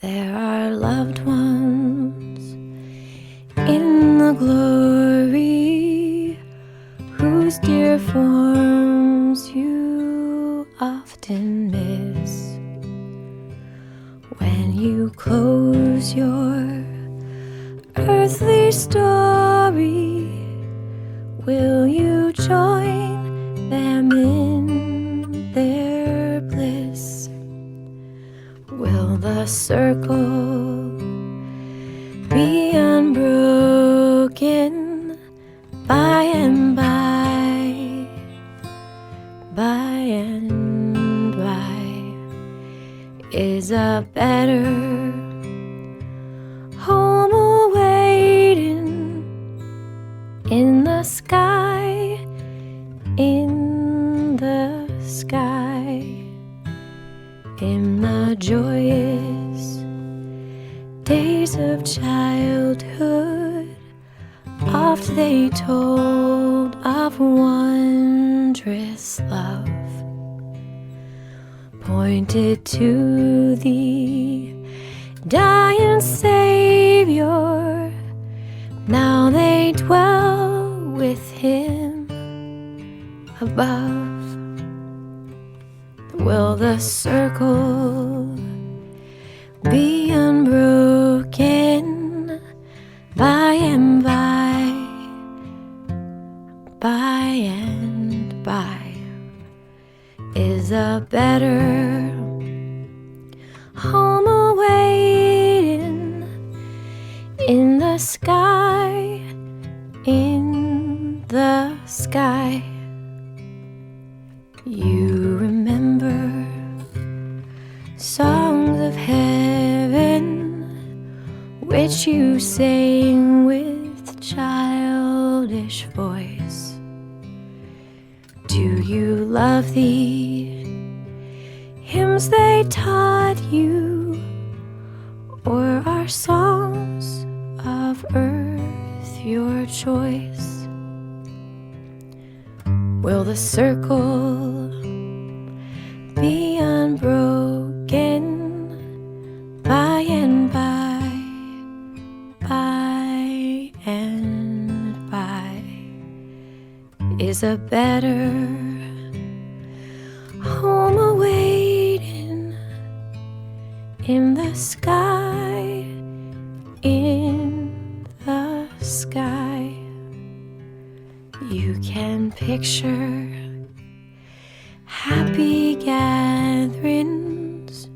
There are loved ones in the glory whose dear forms you often miss. When you close your earthly story, will you join them in their bliss? Will the circle be unbroken by and by, by and by? Is a better home awaiting in the sky, in the sky, in the joyous days of childhood. Oft they told of wondrous love, pointed to the dying Savior. Now they dwell with Him above. Will the circle be unbroken by and by, by and by? Is a better home awaiting in the sky, in the sky? You remember songs of heaven which you sang with childish voice. Do you love the hymns they taught you, or are songs of earth your choice? Will the circle be unbroken by and by, by and by? Is a better home awaiting in the sky, in the sky? You can picture happy gatherings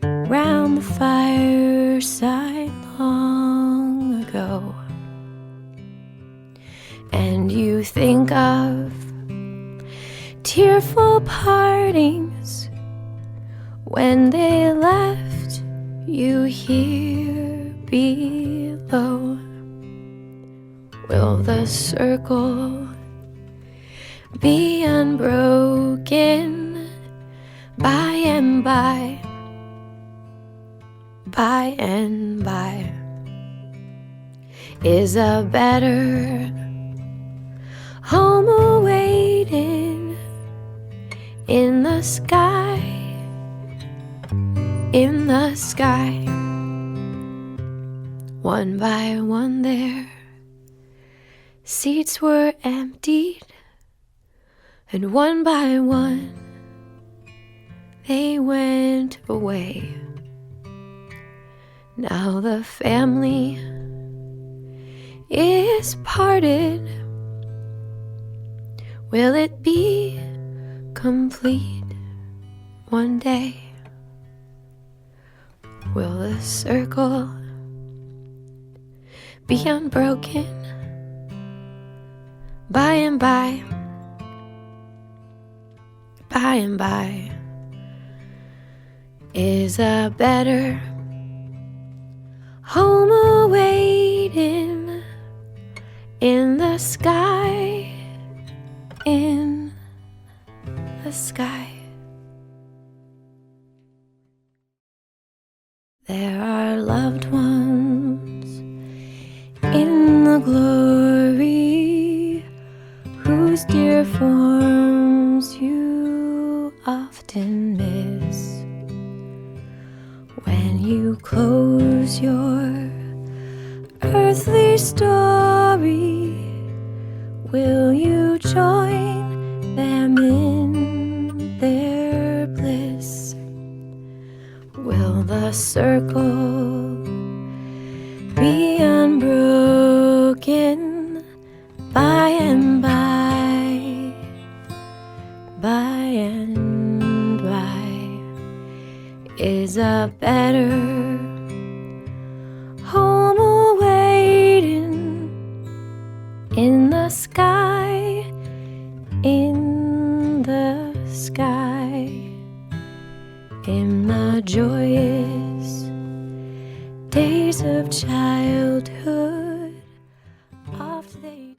round the fireside long ago, and you think of tearful partings when they left you here below. Will the circle be unbroken by and by, by and by? Is a better home awaiting in the sky, in the sky? One by one their seats were emptied, and one by one they went away. Now the family is parted. Will it be complete one day? Will the circle be unbroken by and by, by and by? Is a better home awaiting in the sky, in the sky? There are loved ones in the glory whose dear forms you often miss. When you close your earthly story, will you join them in their bliss? Will the circle be unbroken by and by, by and by? Is a better home awaiting in the sky, in the sky, in the joyous days of childhood. Oft they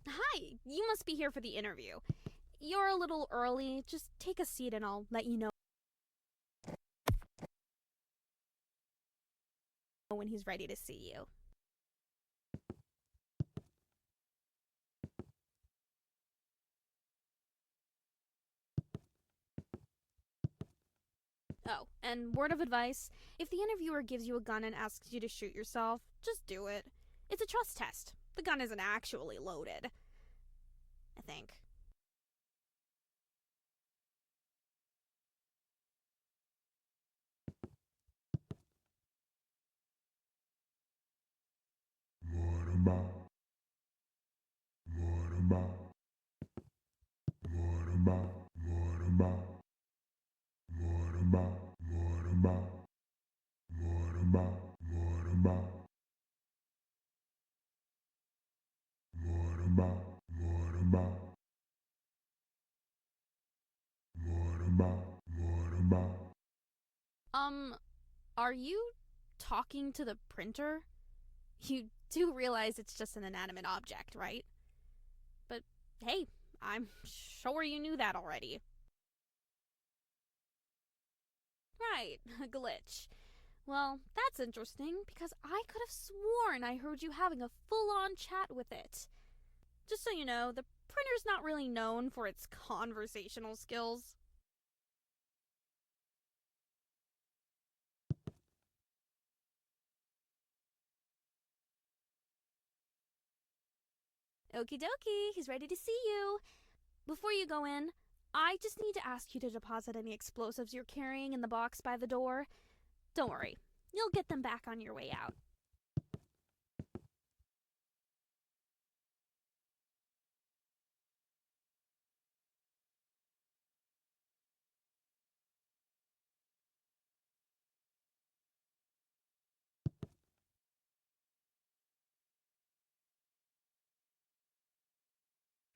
Hi, you must be here for the interview. You're a little early. Just take a seat and I'll let you know when he's ready to see you. Oh, and word of advice, if the interviewer gives you a gun and asks you to shoot yourself, just do it. It's a trust test. The gun isn't actually loaded. I think. Um, are you talking to the printer? You do realize it's just an inanimate object, right? But hey, I'm sure you knew that already. Right, a glitch. Well, that's interesting because I could have sworn I heard you having a full on chat with it. Just so you know, the printer's not really known for its conversational skills. Okie dokie, he's ready to see you. Before you go in, I just need to ask you to deposit any explosives you're carrying in the box by the door. Don't worry, you'll get them back on your way out.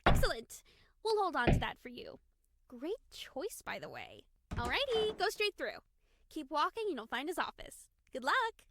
Excellent! We'll hold on to that for you. Great choice, by the way. Alrighty, go straight through. Keep walking and you'll find his office. Good luck!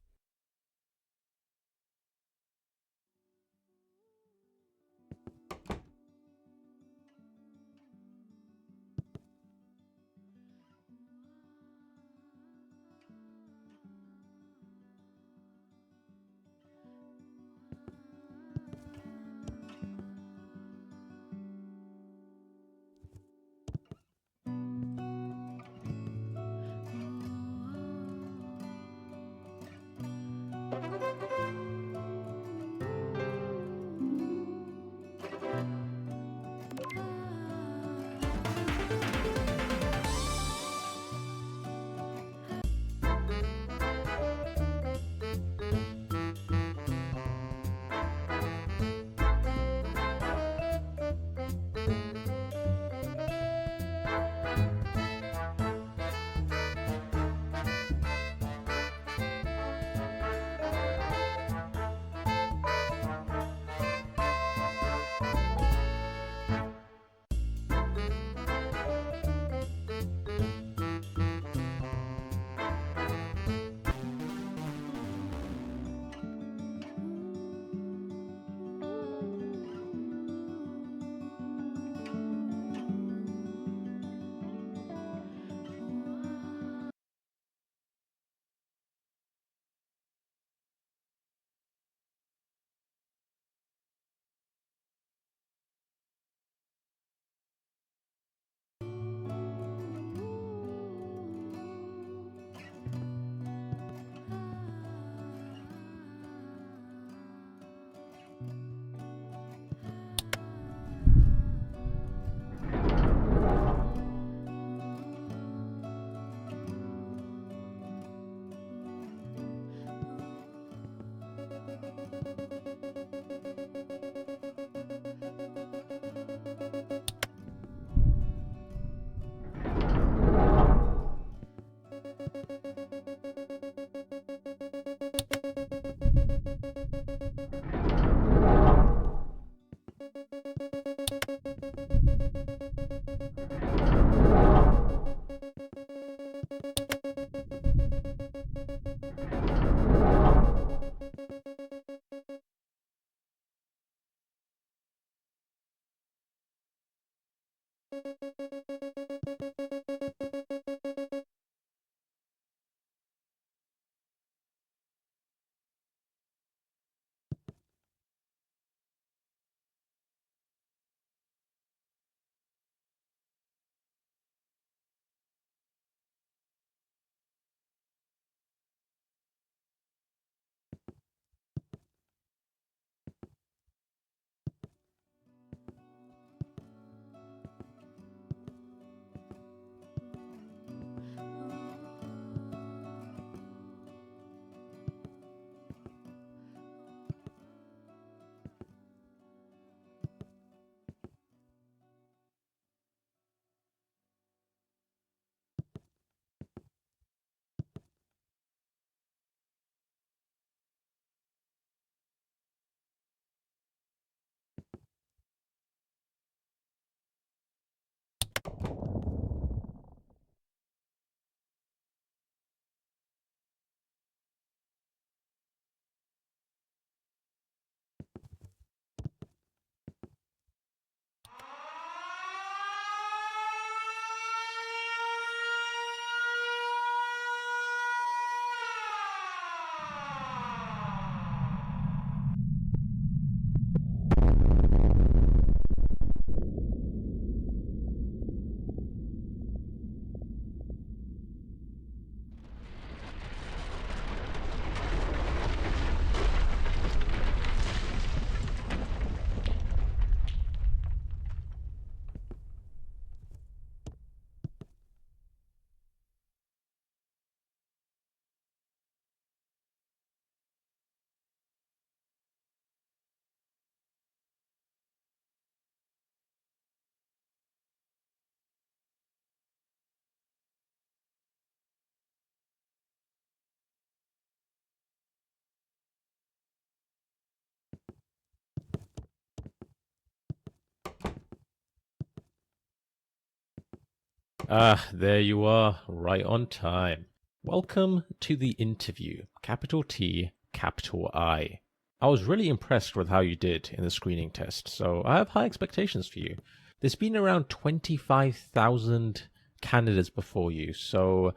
Ah, there you are, right on time. Welcome to the interview, capital T, capital I. I was really impressed with how you did in the screening test, so I have high expectations for you. There's been around 25,000 candidates before you, so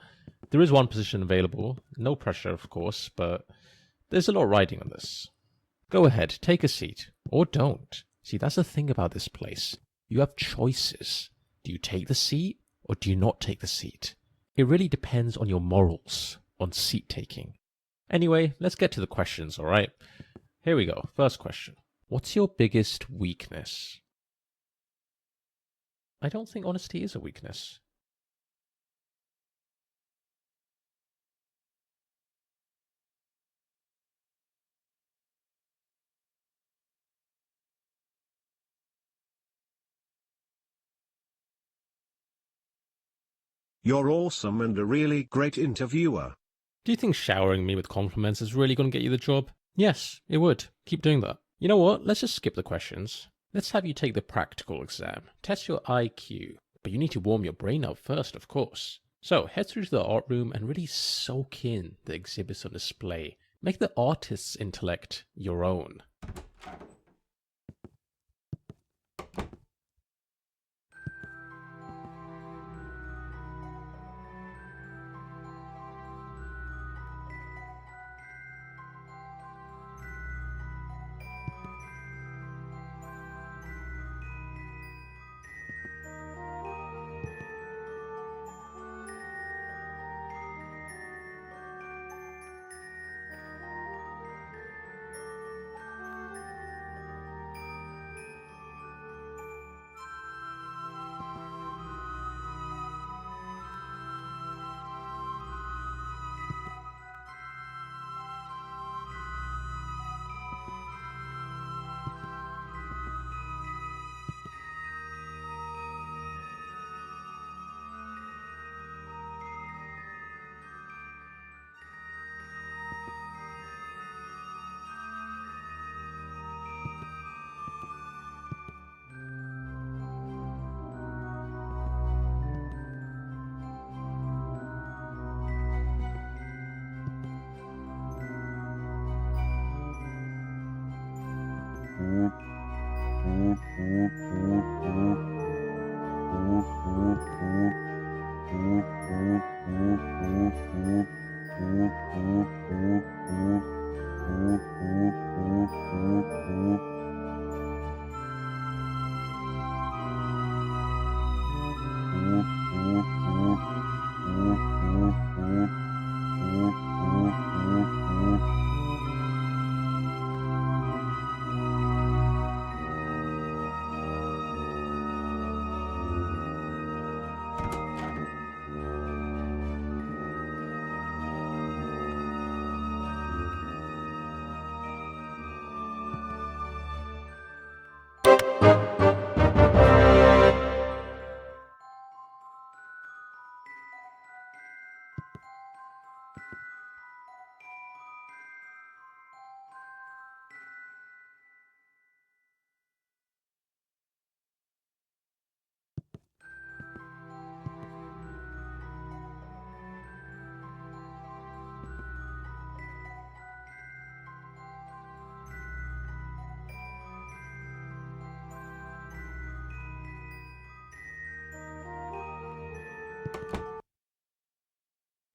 there is one position available. No pressure, of course, but there's a lot riding on this. Go ahead, take a seat, or don't. See, that's the thing about this place. You have choices. Do you take the seat, or do you not take the seat? It really depends on your morals on seat taking. Anyway, let's get to the questions, alright? Here we go. First question. What's your biggest weakness? I don't think honesty is a weakness. You're awesome and a really great interviewer. Do you think showering me with compliments is really going to get you the job? Yes, it would. Keep doing that. You know what? Let's just skip the questions. Let's have you take the practical exam. Test your IQ. But you need to warm your brain up first, of course. So head through to the art room and really soak in the exhibits on display. Make the artist's intellect your own.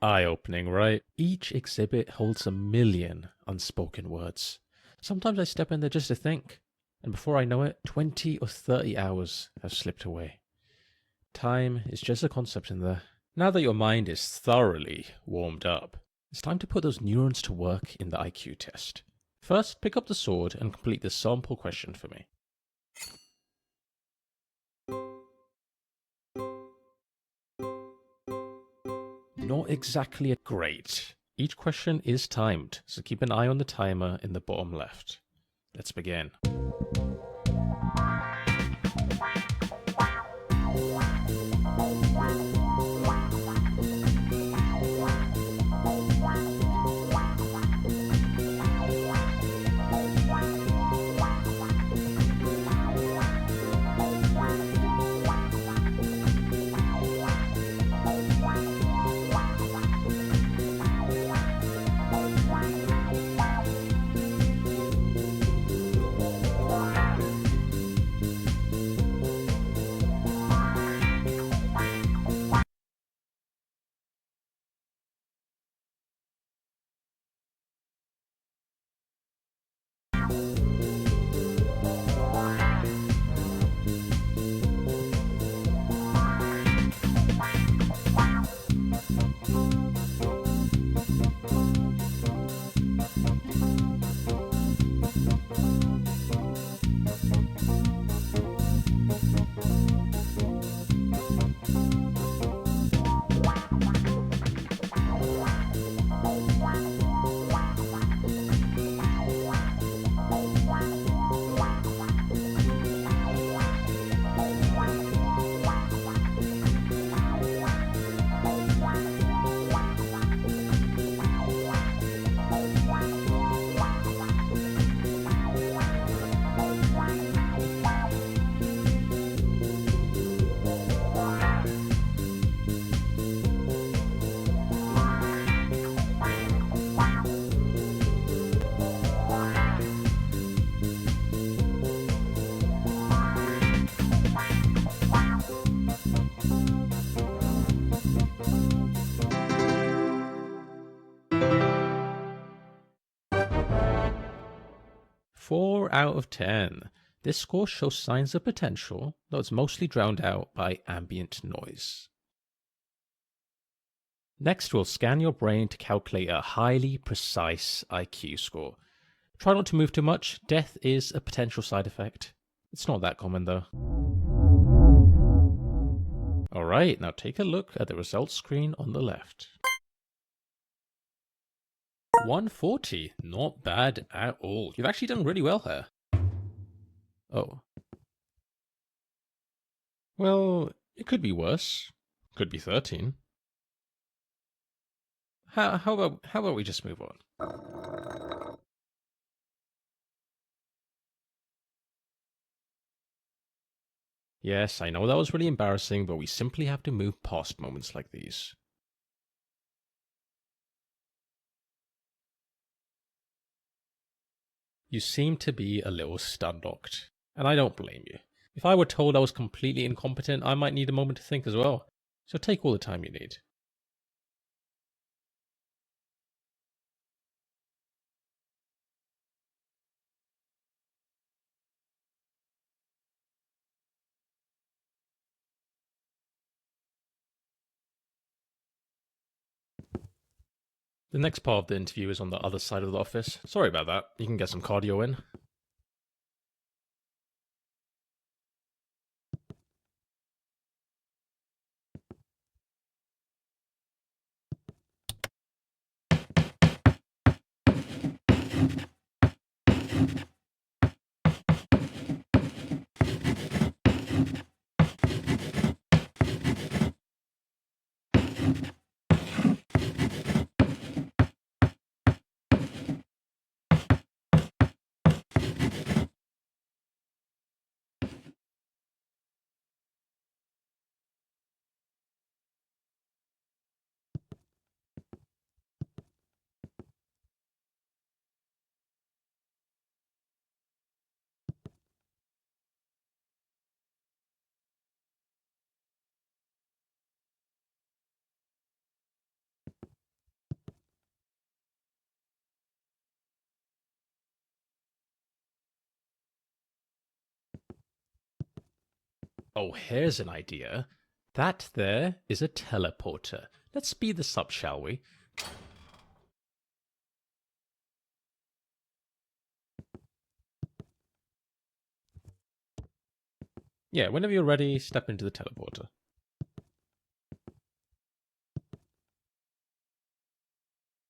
Eye-opening, right? Each exhibit holds a million unspoken words. Sometimes I step in there just to think, and before I know it, 20 or 30 hours have slipped away. Time is just a concept in there. Now that your mind is thoroughly warmed up, it's time to put those neurons to work in the IQ test. First, pick up the sword and complete the sample question for me. Not exactly great. Each question is timed, so keep an eye on the timer in the bottom left. Let's begin. Four out of 10. This score shows signs of potential, though it's mostly drowned out by ambient noise. Next, we'll scan your brain to calculate a highly precise IQ score. Try not to move too much. Death is a potential side effect. It's not that common though. Alright, now take a look at the results screen on the left. 140. Not bad at all. You've actually done really well here. Oh. Well, it could be worse. Could be 13. How about we just move on? Yes, I know that was really embarrassing, but we simply have to move past moments like these. You seem to be a little stun-locked, and I don't blame you. If I were told I was completely incompetent, I might need a moment to think as well. So take all the time you need. The next part of the interview is on the other side of the office. Sorry about that. You can get some cardio in. Oh, here's an idea. That there is a teleporter. Let's speed this up, shall we? Yeah, whenever you're ready, step into the teleporter.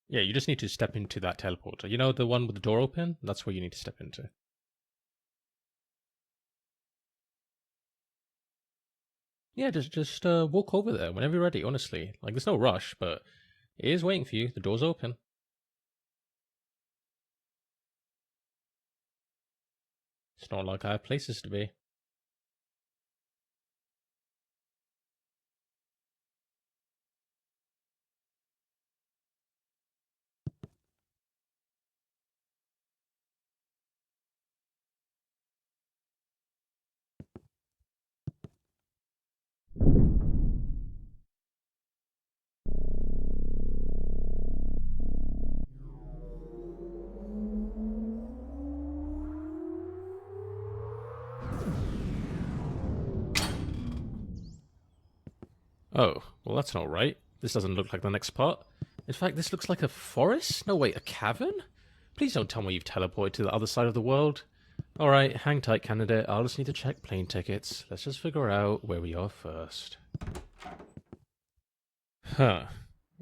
Yeah, you just need to step into that teleporter. You know, the one with the door open? That's where you need to step into. Yeah, just walk over there whenever you're ready, honestly. Like, there's no rush, but it is waiting for you. The door's open. It's not like I have places to be. Oh, well that's not right. This doesn't look like the next part. In fact, this looks like a forest? No, wait, a cavern? Please don't tell me you've teleported to the other side of the world. Alright, hang tight, candidate. I'll just need to check plane tickets. Let's just figure out where we are first. Huh.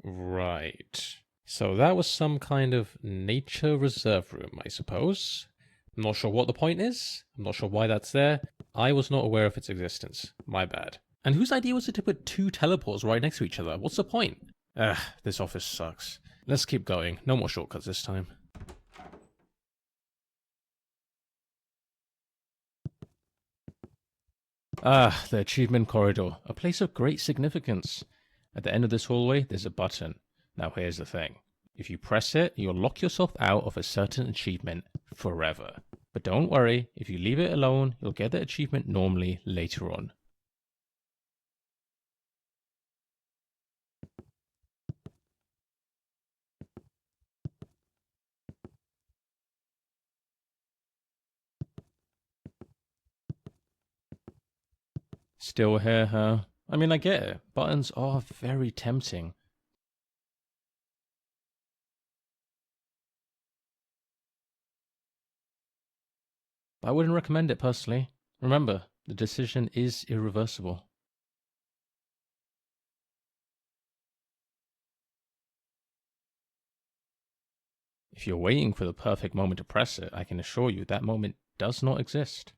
Right. So that was some kind of nature reserve room, I suppose. I'm not sure what the point is. I'm not sure why that's there. I was not aware of its existence. My bad. And whose idea was it to put two teleports right next to each other? What's the point? Ugh, this office sucks. Let's keep going. No more shortcuts this time. Ah, the achievement corridor. A place of great significance. At the end of this hallway, there's a button. Now here's the thing. If you press it, you'll lock yourself out of a certain achievement forever. But don't worry, if you leave it alone, you'll get the achievement normally later on. Still here, huh? I mean, I get it. Buttons are very tempting. But I wouldn't recommend it personally. Remember, the decision is irreversible. If you're waiting for the perfect moment to press it, I can assure you that moment does not exist.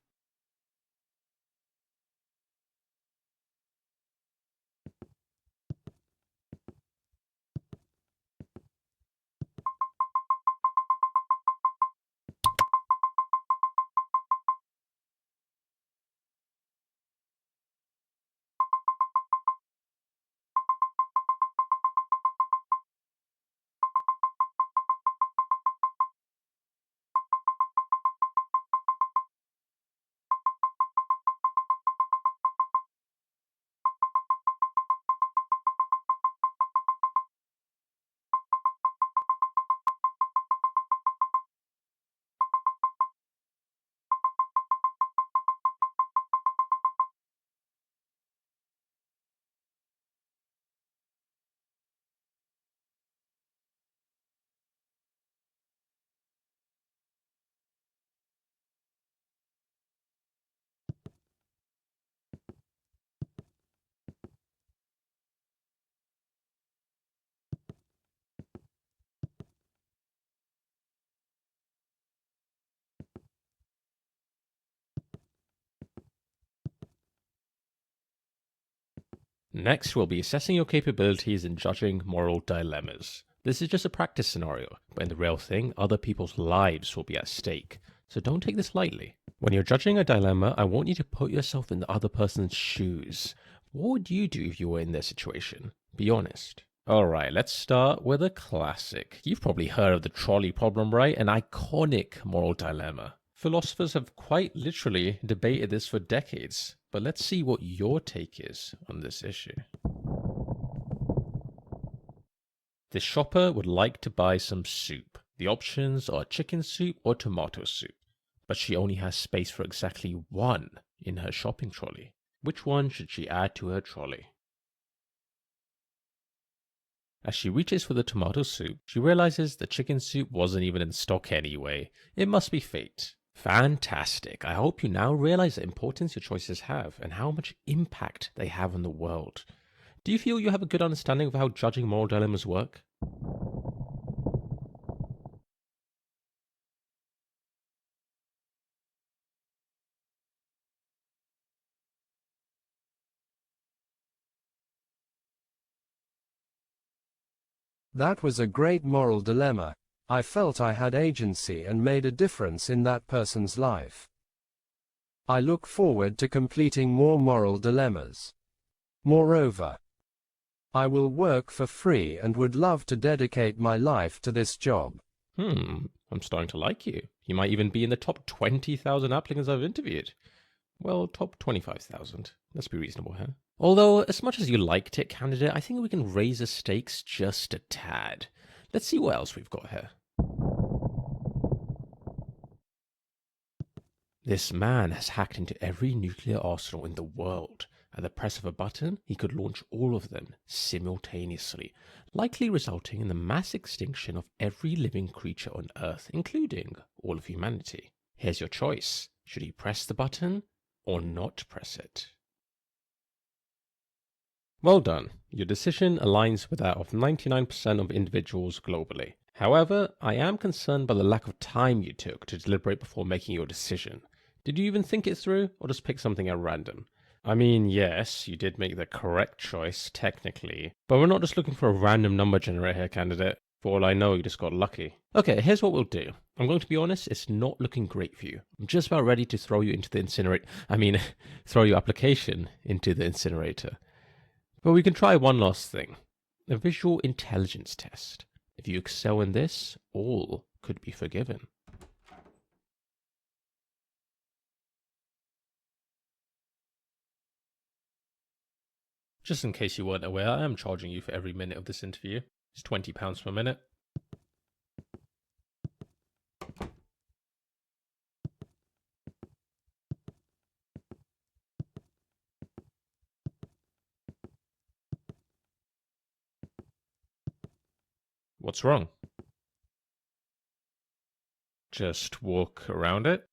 Next, we'll be assessing your capabilities in judging moral dilemmas. This is just a practice scenario, but in the real thing, other people's lives will be at stake, so don't take this lightly. When you're judging a dilemma, I want you to put yourself in the other person's shoes. What would you do if you were in their situation? Be honest. Alright, let's start with a classic. You've probably heard of the trolley problem, right? An iconic moral dilemma. Philosophers have quite literally debated this for decades, but let's see what your take is on this issue. The shopper would like to buy some soup. The options are chicken soup or tomato soup, but she only has space for exactly one in her shopping trolley. Which one should she add to her trolley? As she reaches for the tomato soup, she realizes the chicken soup wasn't even in stock anyway. It must be fate. Fantastic. I hope you now realize the importance your choices have and how much impact they have on the world. Do you feel you have a good understanding of how judging moral dilemmas work? That was a great moral dilemma. I felt I had agency and made a difference in that person's life. I look forward to completing more moral dilemmas. Moreover, I will work for free and would love to dedicate my life to this job. I'm starting to like you. You might even be in the top 20,000 applicants I've interviewed. Well, top 25,000. Let's be reasonable here. Although, as much as you liked it, candidate, I think we can raise the stakes just a tad. Let's see what else we've got here. This man has hacked into every nuclear arsenal in the world. At the press of a button, he could launch all of them simultaneously, likely resulting in the mass extinction of every living creature on Earth, including all of humanity. Here's your choice. Should he press the button or not press it? Well done. Your decision aligns with that of 99% of individuals globally. However, I am concerned by the lack of time you took to deliberate before making your decision. Did you even think it through, or just pick something at random? I mean, yes, you did make the correct choice, technically, but we're not just looking for a random number generator here, candidate. For all I know, you just got lucky. Okay, here's what we'll do. I'm going to be honest, it's not looking great for you. I'm just about ready to throw you into the incinerator. Throw your application into the incinerator. But we can try one last thing. A visual intelligence test. If you excel in this, all could be forgiven. Just in case you weren't aware, I am charging you for every minute of this interview. It's £20 per minute. What's wrong? Just walk around it?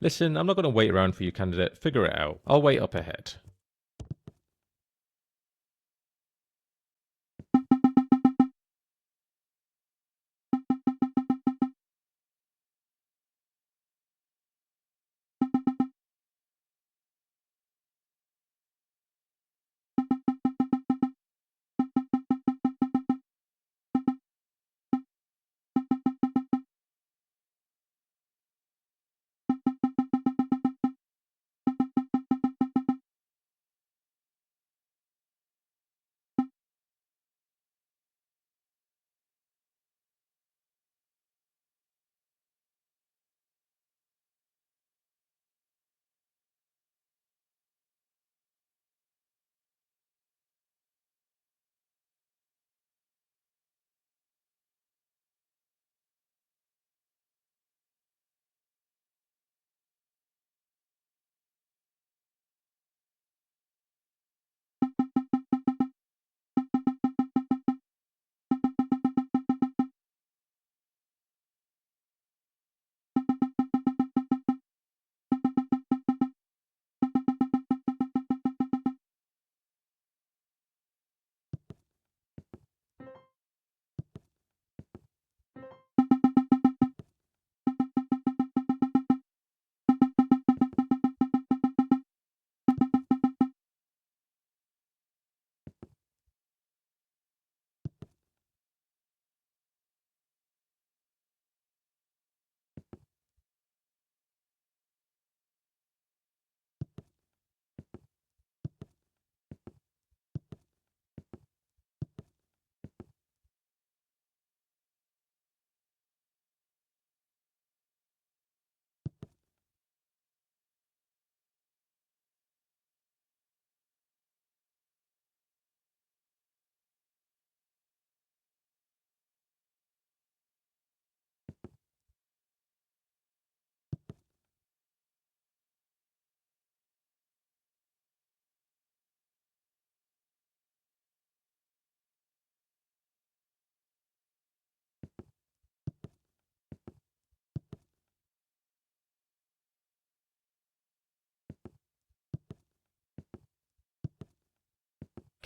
Listen, I'm not going to wait around for you, candidate. Figure it out. I'll wait up ahead.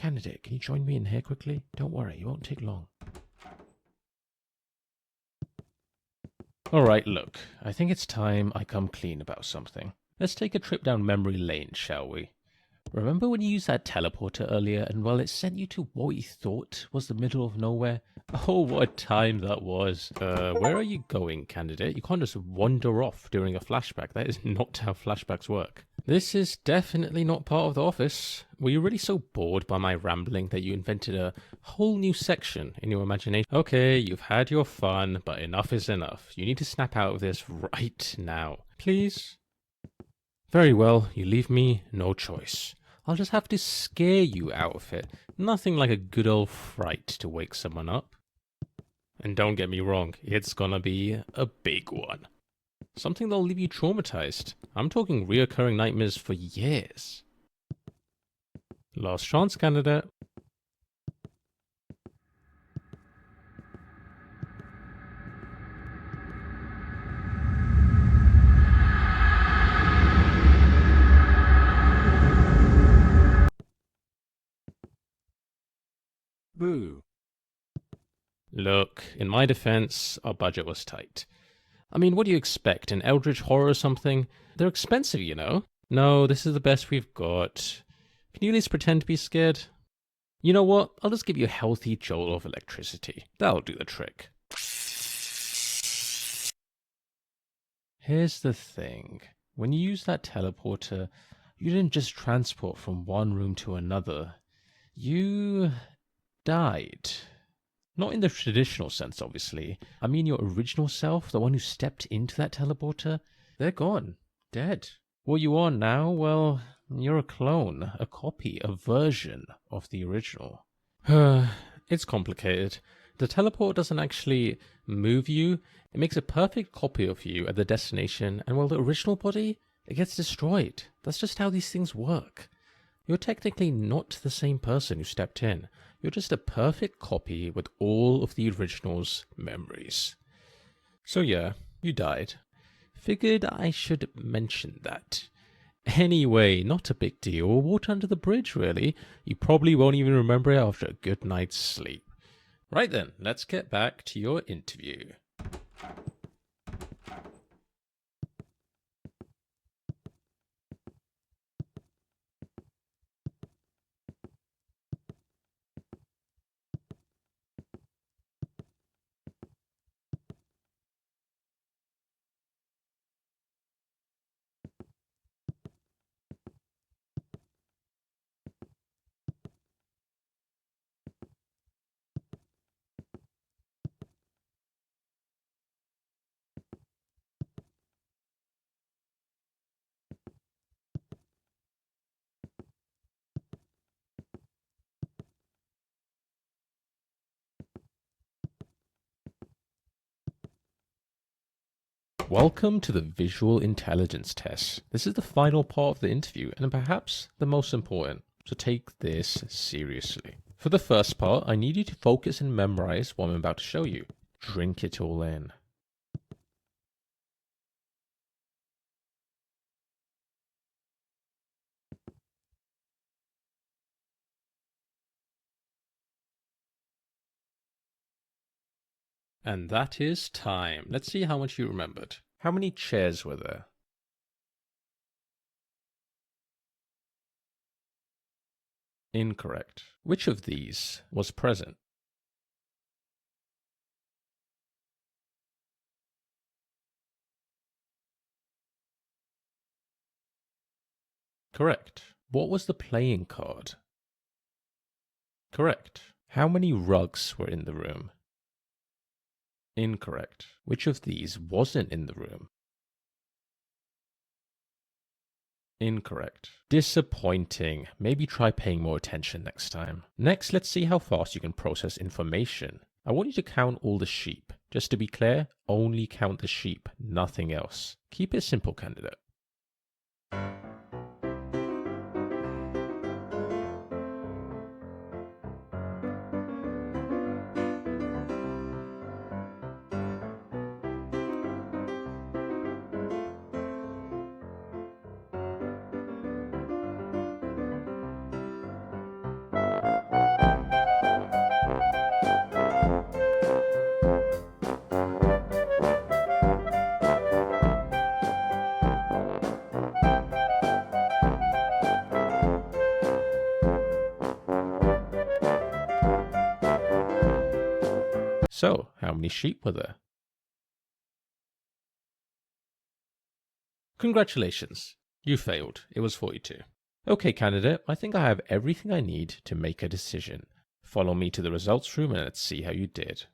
Candidate, can you join me in here quickly? Don't worry, it won't take long. Alright, look, I think it's time I come clean about something. Let's take a trip down memory lane, shall we? Remember when you used that teleporter earlier and, well, it sent you to what you thought was the middle of nowhere? Oh, what a time that was. Where are you going, candidate? You can't just wander off during a flashback. That is not how flashbacks work. This is definitely not part of the office. Were you really so bored by my rambling that you invented a whole new section in your imagination? Okay, you've had your fun, but enough is enough. You need to snap out of this right now. Please? Very well, you leave me no choice. I'll just have to scare you out of it. Nothing like a good old fright to wake someone up. And don't get me wrong, it's gonna be a big one. Something that'll leave you traumatized. I'm talking reoccurring nightmares for years. Last chance, candidate. Boo. Look, in my defense, our budget was tight. I mean, what do you expect? An eldritch horror or something? They're expensive, you know? No, this is the best we've got. Can you at least pretend to be scared? You know what? I'll just give you a healthy jolt of electricity. That'll do the trick. Here's the thing. When you use that teleporter, you didn't just transport from one room to another. You died. Not in the traditional sense, obviously. I mean your original self, the one who stepped into that teleporter, they're gone. Dead. What you are now, well, you're a clone, a copy, a version of the original. It's complicated. The teleport doesn't actually move you. It makes a perfect copy of you at the destination, and while the original body, it gets destroyed. That's just how these things work. You're technically not the same person who stepped in. You're just a perfect copy with all of the original's memories. So yeah, you died. Figured I should mention that. Anyway, not a big deal. Water under the bridge, really. You probably won't even remember it after a good night's sleep. Right then, let's get back to your interview. Welcome to the visual intelligence test. This is the final part of the interview and perhaps the most important, so take this seriously. For the first part, I need you to focus and memorize what I'm about to show you. Drink it all in. And that is time. Let's see how much you remembered. How many chairs were there? Incorrect. Which of these was present? Correct. What was the playing card? Correct. How many rugs were in the room? Incorrect. Which of these wasn't in the room? Incorrect. Disappointing. Maybe try paying more attention next time. Next, let's see how fast you can process information. I want you to count all the sheep. Just to be clear, only count the sheep, nothing else. Keep it simple, candidate. So, how many sheep were there? Congratulations. You failed. It was 42. Okay, candidate, I think I have everything I need to make a decision. Follow me to the results room and let's see how you did.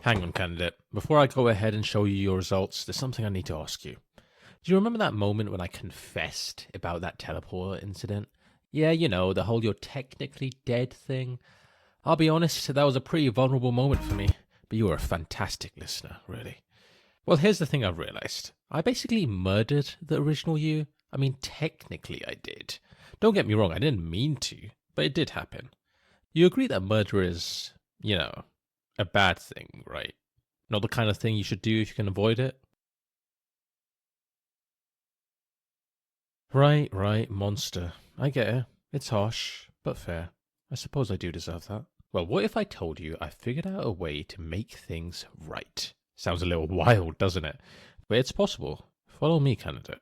Hang on, candidate. Before I go ahead and show you your results, there's something I need to ask you. Do you remember that moment when I confessed about that teleporter incident? Yeah, you know, the whole "you're technically dead" thing. I'll be honest, that was a pretty vulnerable moment for me, but you were a fantastic listener, really. Well, here's the thing I've realized. I basically murdered the original you. I mean, technically I did. Don't get me wrong, I didn't mean to, but it did happen. You agree that murder is, a bad thing, right? Not the kind of thing you should do if you can avoid it? Right, monster. I get it. It's harsh, but fair. I suppose I do deserve that. Well, what if I told you I figured out a way to make things right? Sounds a little wild, doesn't it? But it's possible. Follow me, candidate.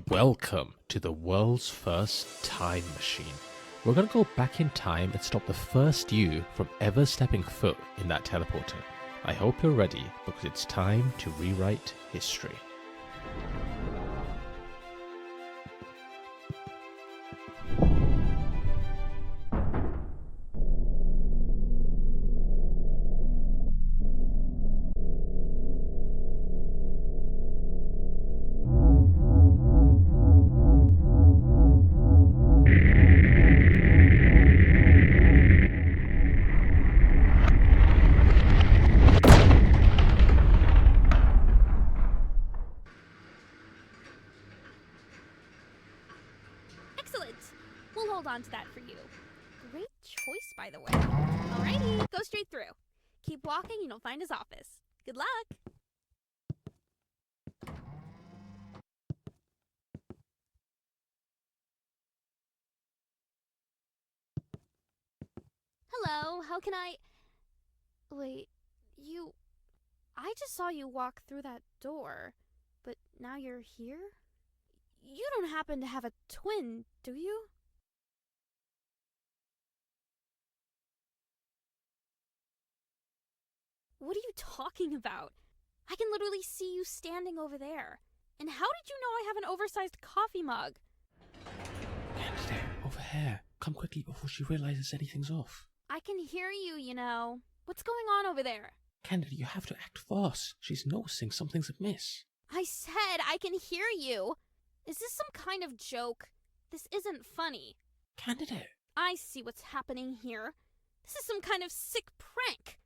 Welcome to the world's first time machine. We're going to go back in time and stop the first you from ever stepping foot in that teleporter. I hope you're ready, because it's time to rewrite history. Excellent! We'll hold on to that for you. Great choice, by the way. Alrighty, go straight through. Keep walking and you'll find his office. Good luck! Hello, how can I... Wait, you... I just saw you walk through that door, but now you're here? You don't happen to have a twin, do you? What are you talking about? I can literally see you standing over there. And how did you know I have an oversized coffee mug? Candide, over here. Come quickly before she realizes anything's off. I can hear you, you know. What's going on over there? Candide, you have to act fast. She's noticing something's amiss. I said I can hear you. Is this some kind of joke? This isn't funny. Candide. I see what's happening here. This is some kind of sick prank.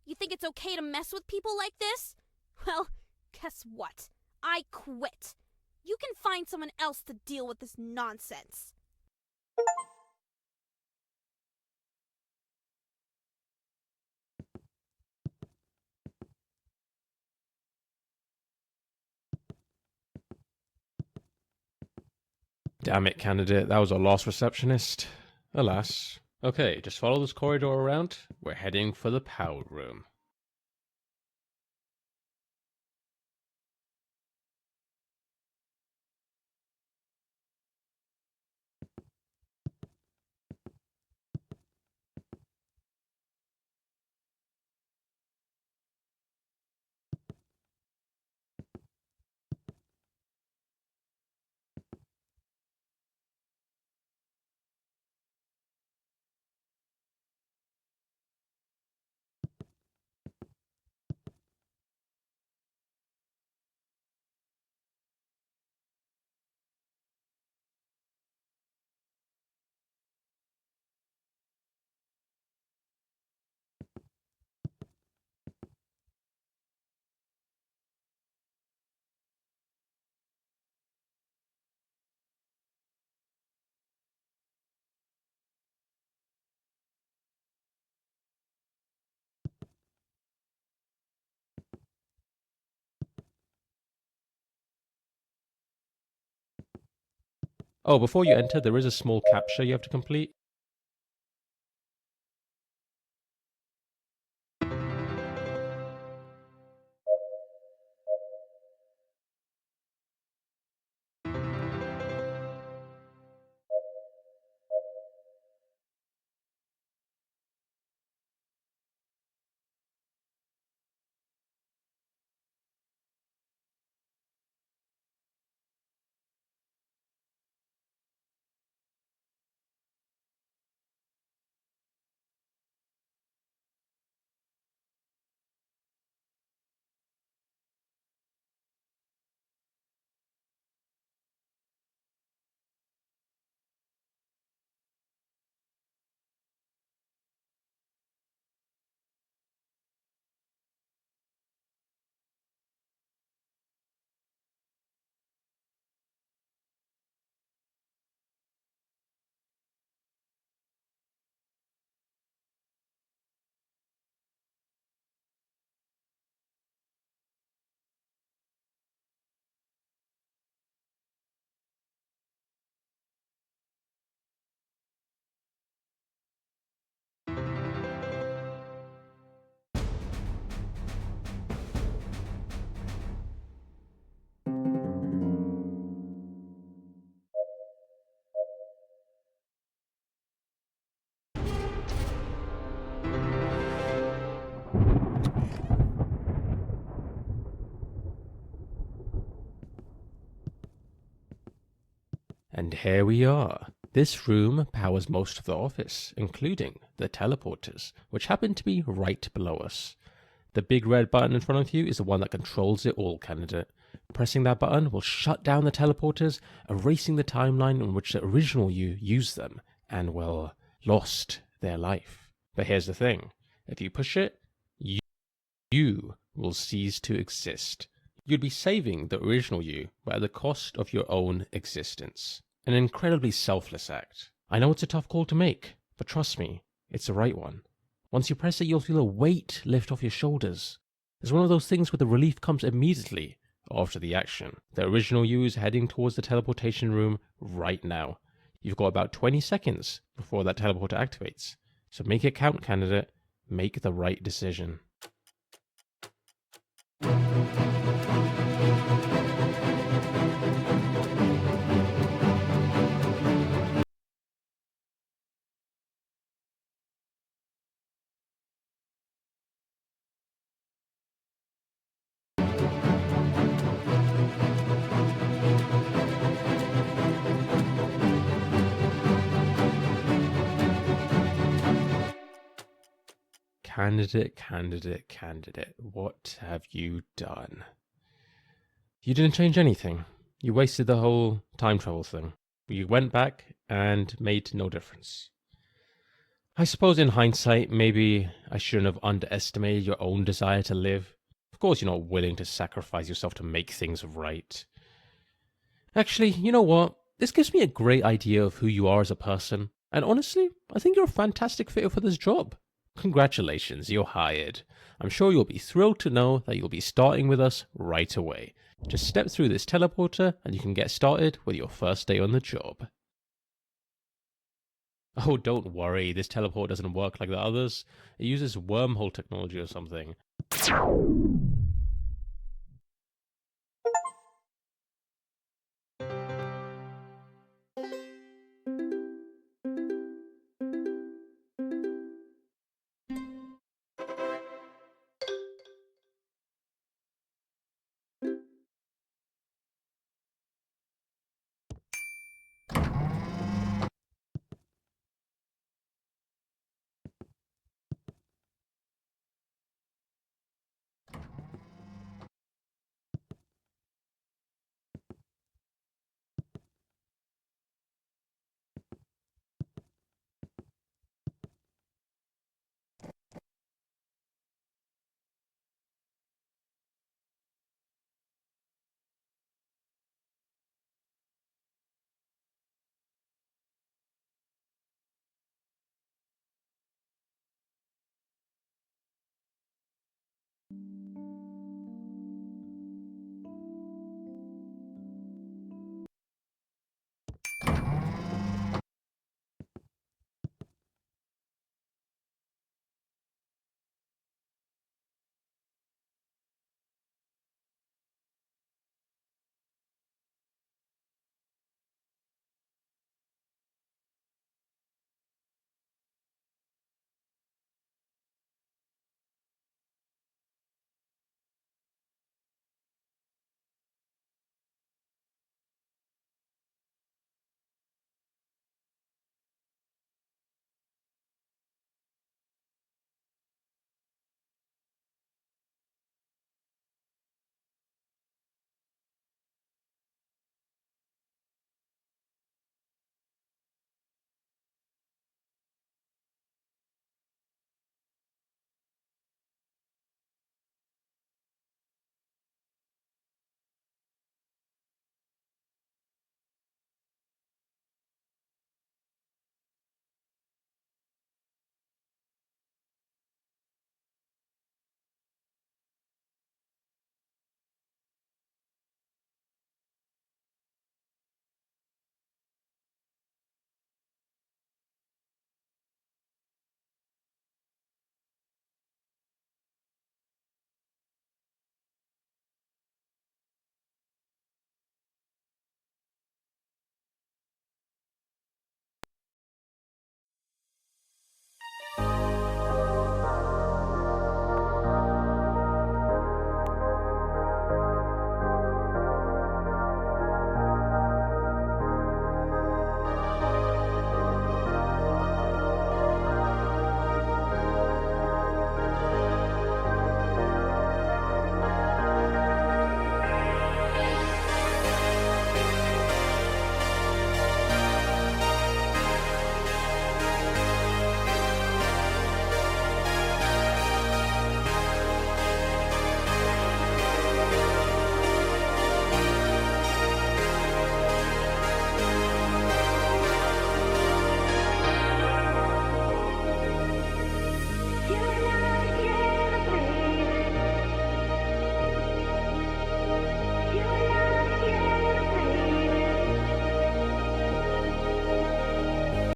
You think it's okay to mess with people like this? Well, guess what? I quit. You can find someone else to deal with this nonsense. Damn it, candidate, that was our last receptionist. Alas. Okay, just follow this corridor around. We're heading for the power room. Oh, before you enter, there is a small captcha you have to complete. And here we are. This room powers most of the office, including the teleporters, which happen to be right below us. The big red button in front of you is the one that controls it all, candidate. Pressing that button will shut down the teleporters, erasing the timeline in which the original you used them and, well, lost their life. But here's the thing. If you push it, you will cease to exist. You'd be saving the original you, but at the cost of your own existence. An incredibly selfless act. I know it's a tough call to make, but trust me, it's the right one. Once you press it, you'll feel a weight lift off your shoulders. It's one of those things where the relief comes immediately after the action. The original you is heading towards the teleportation room right now. You've got about 20 seconds before that teleporter activates. So make it count, candidate. Make the right decision. Candidate, what have you done? You didn't change anything. You wasted the whole time travel thing. You went back and made no difference. I suppose in hindsight, maybe I shouldn't have underestimated your own desire to live. Of course you're not willing to sacrifice yourself to make things right. Actually, you know what? This gives me a great idea of who you are as a person. And honestly, I think you're a fantastic fit for this job. Congratulations, you're hired. I'm sure you'll be thrilled to know that you'll be starting with us right away. Just step through this teleporter and you can get started with your first day on the job. Oh, don't worry, this teleport doesn't work like the others. It uses wormhole technology or something.